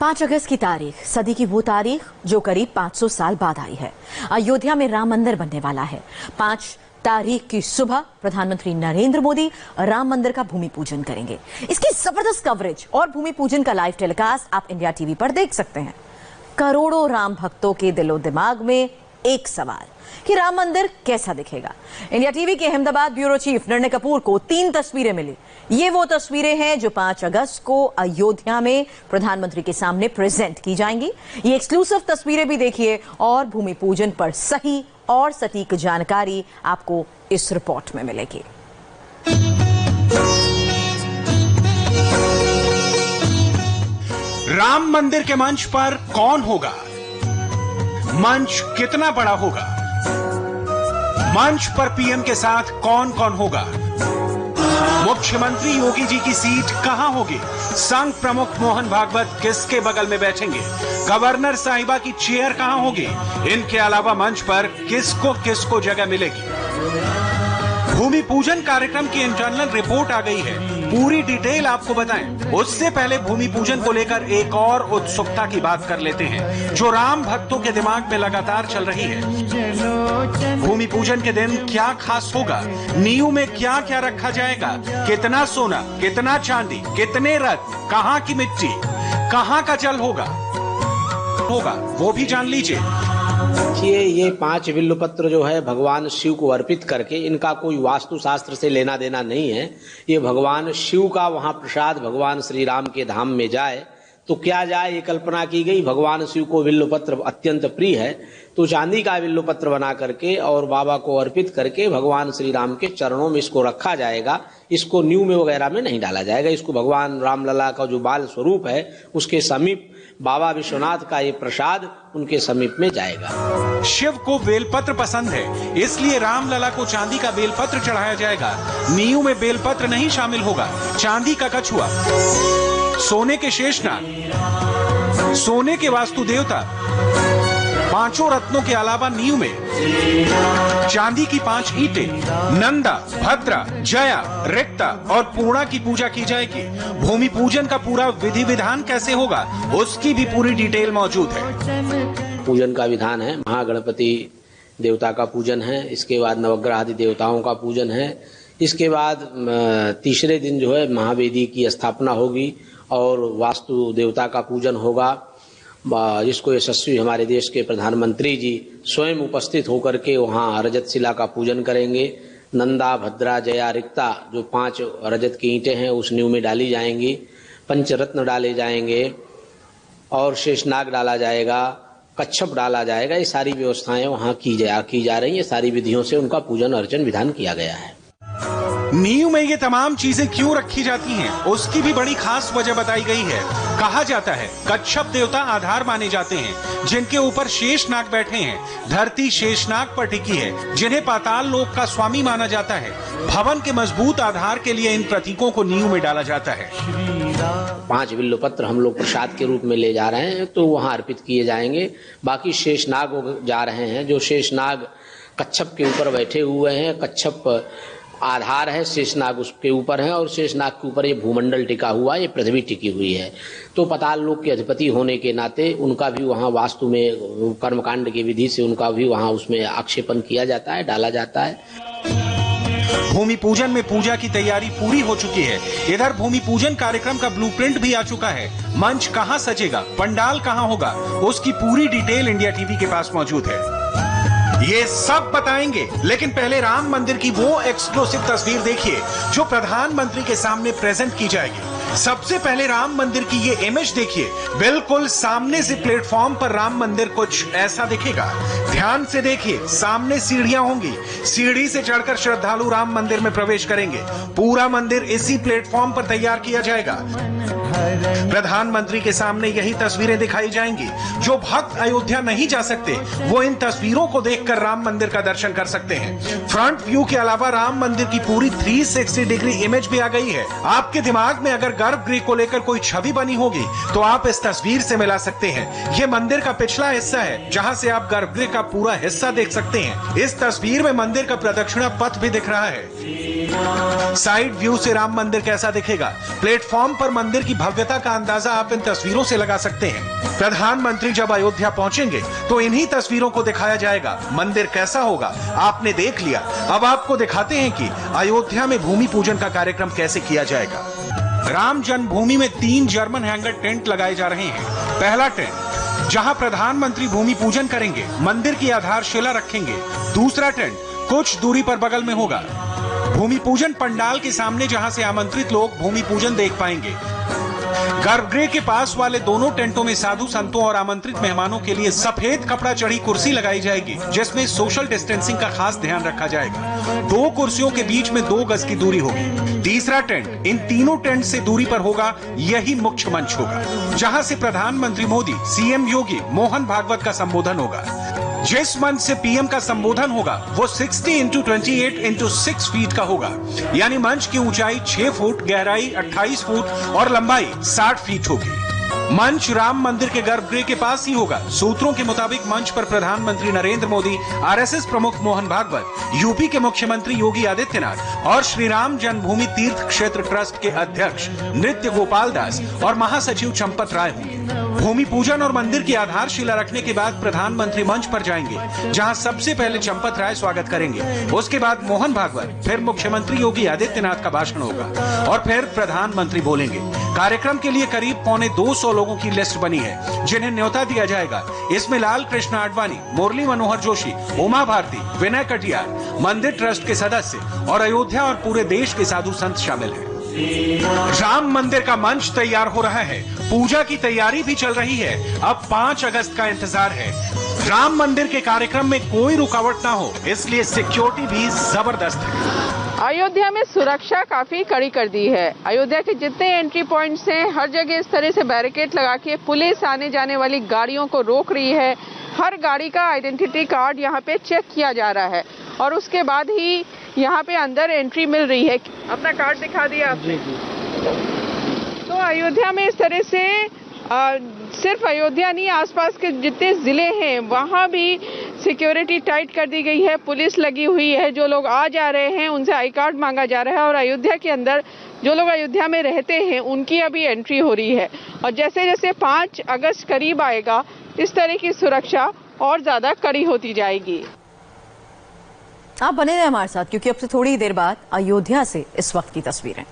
5 अगस्त की तारीख, सदी की वो तारीख जो करीब 500 साल बाद आई है। अयोध्या में राम मंदिर बनने वाला है। 5 तारीख की सुबह प्रधानमंत्री नरेंद्र मोदी राम मंदिर का भूमि पूजन करेंगे। इसकी जबरदस्त कवरेज और भूमि पूजन का लाइव टेलीकास्ट आप इंडिया टीवी पर देख सकते हैं। करोड़ों राम भक्तों के दिलो दिमाग में एक सवाल कि राम मंदिर कैसा दिखेगा। इंडिया टीवी के अहमदाबाद ब्यूरो चीफ निर्णय कपूर को 3 तस्वीरें मिली। ये वो तस्वीरें हैं जो 5 अगस्त को अयोध्या में प्रधानमंत्री के सामने प्रेजेंट की जाएंगी। ये एक्सक्लूसिव तस्वीरें भी देखिए और भूमि पूजन पर सही और सटीक जानकारी आपको इस रिपोर्ट में मिलेगी। राम मंदिर के मंच पर कौन होगा? मंच कितना बड़ा होगा? मंच पर पीएम के साथ कौन कौन होगा? मुख्यमंत्री योगी जी की सीट कहां होगी? संघ प्रमुख मोहन भागवत किसके बगल में बैठेंगे? गवर्नर साहिबा की चेयर कहां होगी? इनके अलावा मंच पर किसको किसको जगह मिलेगी? भूमि पूजन कार्यक्रम की इंटरनल रिपोर्ट आ गई है, पूरी डिटेल आपको बताएं। उससे पहले भूमि पूजन को लेकर एक और उत्सुकता की बात कर लेते हैं जो राम भक्तों के दिमाग में लगातार चल रही है। भूमि पूजन के दिन क्या खास होगा? नींव में क्या क्या रखा जाएगा? कितना सोना, कितना चांदी, कितने रत्न, कहाँ की मिट्टी, कहाँ का जल होगा वो भी जान लीजिए। देखिए, ये 5 बिल्वपत्र जो है भगवान शिव को अर्पित करके, इनका कोई वास्तु शास्त्र से लेना देना नहीं है। ये भगवान शिव का वहां प्रसाद भगवान श्री राम के धाम में जाए तो क्या जाए, ये कल्पना की गई। भगवान शिव को बिल्वपत्र अत्यंत प्रिय है, तो चांदी का बिल्वपत्र बना करके और बाबा को अर्पित करके भगवान श्री राम के चरणों में इसको रखा जाएगा। इसको न्यू में वगैरह में नहीं डाला जाएगा। इसको भगवान रामलला का जो बाल स्वरूप है उसके समीप बाबा विश्वनाथ का ये प्रसाद उनके समीप में जाएगा। शिव को बेलपत्र पसंद है, इसलिए रामलला को चांदी का बेलपत्र चढ़ाया जाएगा। नींव में बेलपत्र नहीं शामिल होगा। चांदी का कछुआ, सोने के शेषनाग, सोने के वास्तु देवता, 5 रत्नों के अलावा नींव में चांदी की 5 ईंटें, नंदा, भद्रा, जया, रिक्ता और पूर्णा की पूजा की जाएगी। भूमि पूजन का पूरा विधि विधान कैसे होगा उसकी भी पूरी डिटेल मौजूद है। पूजन का विधान है, महागणपति देवता का पूजन है, इसके बाद नवग्रह आदि देवताओं का पूजन है, इसके बाद तीसरे दिन जो है महावेदी की स्थापना होगी और वास्तु देवता का पूजन होगा, जिसको यशस्वी हमारे देश के प्रधानमंत्री जी स्वयं उपस्थित होकर के वहाँ रजत शिला का पूजन करेंगे। नंदा, भद्रा, जया, रिक्ता जो 5 रजत की ईंटें हैं उस नींव में डाली जाएंगी। पंचरत्न डाले जाएंगे और शेषनाग डाला जाएगा, कच्छप डाला जाएगा। ये सारी व्यवस्थाएं वहाँ की जा रही है। सारी विधियों से उनका पूजन अर्चन विधान किया गया है। नींव में ये तमाम चीजें क्यों रखी जाती हैं उसकी भी बड़ी खास वजह बताई गई है। कहा जाता है कच्छप देवता आधार माने जाते हैं जिनके ऊपर शेषनाग बैठे हैं। धरती शेषनाग पर टिकी है जिन्हें पाताल लोक का स्वामी माना जाता है। भवन के मजबूत आधार के लिए इन प्रतीकों को नींव में डाला जाता है। 5 बिल्वपत्र हम लोग प्रसाद के रूप में ले जा रहे हैं तो वहाँ अर्पित किए जाएंगे। बाकी शेषनाग जा रहे हैं, जो शेषनाग कच्छप के ऊपर बैठे हुए हैं। कच्छप आधार है, शेषनाग उसके ऊपर है और शेषनाग के ऊपर ये भूमंडल टिका हुआ, ये पृथ्वी टिकी हुई है। तो पाताल लोक के अधिपति होने के नाते उनका भी वहाँ वास्तु में कर्मकांड की विधि से उनका भी वहाँ उसमें आक्षेपण किया जाता है, डाला जाता है। भूमि पूजन में पूजा की तैयारी पूरी हो चुकी है। इधर भूमि पूजन कार्यक्रम का ब्लूप्रिंट भी आ चुका है। मंच कहाँ सजेगा, पंडाल कहाँ होगा, उसकी पूरी डिटेल इंडिया टीवी के पास मौजूद है। ये सब बताएंगे, लेकिन पहले राम मंदिर की वो एक्सक्लूसिव तस्वीर देखिए जो प्रधानमंत्री के सामने प्रेजेंट की जाएगी। सबसे पहले राम मंदिर की ये इमेज देखिए। बिल्कुल सामने से प्लेटफॉर्म पर राम मंदिर कुछ ऐसा दिखेगा। ध्यान से देखिए, सामने सीढ़ियां होंगी। सीढ़ी से चढ़कर श्रद्धालु राम मंदिर में प्रवेश करेंगे। पूरा मंदिर इसी प्लेटफॉर्म पर तैयार किया जाएगा। प्रधानमंत्री के सामने यही तस्वीरें दिखाई जाएंगी। जो भक्त अयोध्या नहीं जा सकते वो इन तस्वीरों को देखकर राम मंदिर का दर्शन कर सकते हैं। फ्रंट व्यू के अलावा राम मंदिर की पूरी 360 डिग्री इमेज भी आ गई है। आपके दिमाग में अगर गर्भगृह को लेकर कोई छवि बनी होगी तो आप इस तस्वीर से मिला सकते हैं। ये मंदिर का पिछला हिस्सा है जहां से आप गर्भगृह का पूरा हिस्सा देख सकते हैं। इस तस्वीर में मंदिर का प्रदक्षिणा पथ भी दिख रहा है। साइड व्यू से राम मंदिर कैसा दिखेगा? प्लेटफॉर्म पर मंदिर की भव्यता का अंदाजा आप इन तस्वीरों से लगा सकते हैं। प्रधानमंत्री जब अयोध्या पहुंचेंगे तो इन्हीं तस्वीरों को दिखाया जाएगा। मंदिर कैसा होगा आपने देख लिया, अब आपको दिखाते हैं कि अयोध्या में भूमि पूजन का कार्यक्रम कैसे किया जाएगा। राम जन्मभूमि में 3 जर्मन हैंगर टेंट लगाए जा रहे हैं। पहला टेंट जहां प्रधानमंत्री भूमि पूजन करेंगे, मंदिर की आधारशिला रखेंगे। दूसरा टेंट कुछ दूरी पर बगल में होगा, भूमि पूजन पंडाल के सामने, जहां से आमंत्रित लोग भूमि पूजन देख पाएंगे। गर्भगृह के पास वाले दोनों टेंटों में साधु संतों और आमंत्रित मेहमानों के लिए सफेद कपड़ा चढ़ी कुर्सी लगाई जाएगी, जिसमें सोशल डिस्टेंसिंग का खास ध्यान रखा जाएगा। 2 कुर्सियों के बीच में 2 गज की दूरी होगी। तीसरा टेंट इन तीनों टेंट से दूरी पर होगा, यही मुख्य मंच होगा, जहां से प्रधानमंत्री मोदी, सीएम योगी, मोहन भागवत का संबोधन होगा। जिस मंच से पीएम का संबोधन होगा वो 60 × 28 × 6 फीट का होगा, यानी मंच की ऊंचाई 6 फुट, गहराई 28 फुट और लंबाई 60 फीट होगी। मंच राम मंदिर के गर्भगृह के पास ही होगा। सूत्रों के मुताबिक मंच पर प्रधानमंत्री नरेंद्र मोदी, आरएसएस प्रमुख मोहन भागवत, यूपी के मुख्यमंत्री योगी आदित्यनाथ और श्री राम जन्मभूमि तीर्थ क्षेत्र ट्रस्ट के अध्यक्ष नृत्य गोपाल दास और महासचिव चंपत राय होंगे। भूमि पूजन और मंदिर की आधारशिला रखने के बाद प्रधानमंत्री मंच पर जाएंगे, जहां सबसे पहले चंपत राय स्वागत करेंगे। उसके बाद मोहन भागवत, फिर मुख्यमंत्री योगी आदित्यनाथ का भाषण होगा और फिर प्रधानमंत्री बोलेंगे। कार्यक्रम के लिए करीब 250 लोगों की लिस्ट बनी है, जिन्हें न्योता दिया जाएगा। इसमें लाल कृष्ण आडवाणी, मुरली मनोहर जोशी, उमा भारती, विनय कटियार, मंदिर ट्रस्ट के सदस्य और अयोध्या और पूरे देश के साधु संत शामिल हैं। राम मंदिर का मंच तैयार हो रहा है, पूजा की तैयारी भी चल रही है। अब 5 अगस्त का इंतजार है। राम मंदिर के कार्यक्रम में कोई रुकावट ना हो, इसलिए सिक्योरिटी भी जबरदस्त है। अयोध्या में सुरक्षा काफी कड़ी कर दी है। अयोध्या के जितने एंट्री पॉइंट्स हैं, हर जगह इस तरह से बैरिकेड लगा के पुलिस आने जाने वाली गाड़ियों को रोक रही है। हर गाड़ी का आइडेंटिटी कार्ड यहाँ पे चेक किया जा रहा है और उसके बाद ही यहाँ पे अंदर एंट्री मिल रही है। अपना कार्ड दिखा दिया आपने। तो अयोध्या में इस तरह से सिर्फ अयोध्या नहीं, आसपास के जितने जिले हैं वहाँ भी सिक्योरिटी टाइट कर दी गई है, पुलिस लगी हुई है। जो लोग आ जा रहे हैं उनसे आई कार्ड मांगा जा रहा है और अयोध्या के अंदर जो लोग अयोध्या में रहते हैं उनकी अभी एंट्री हो रही है। और जैसे जैसे 5 अगस्त करीब आएगा, इस तरह की सुरक्षा और ज्यादा कड़ी होती जाएगी। आप बने रहे हमारे साथ, क्योंकि अब से थोड़ी देर बाद अयोध्या से इस वक्त की तस्वीरें।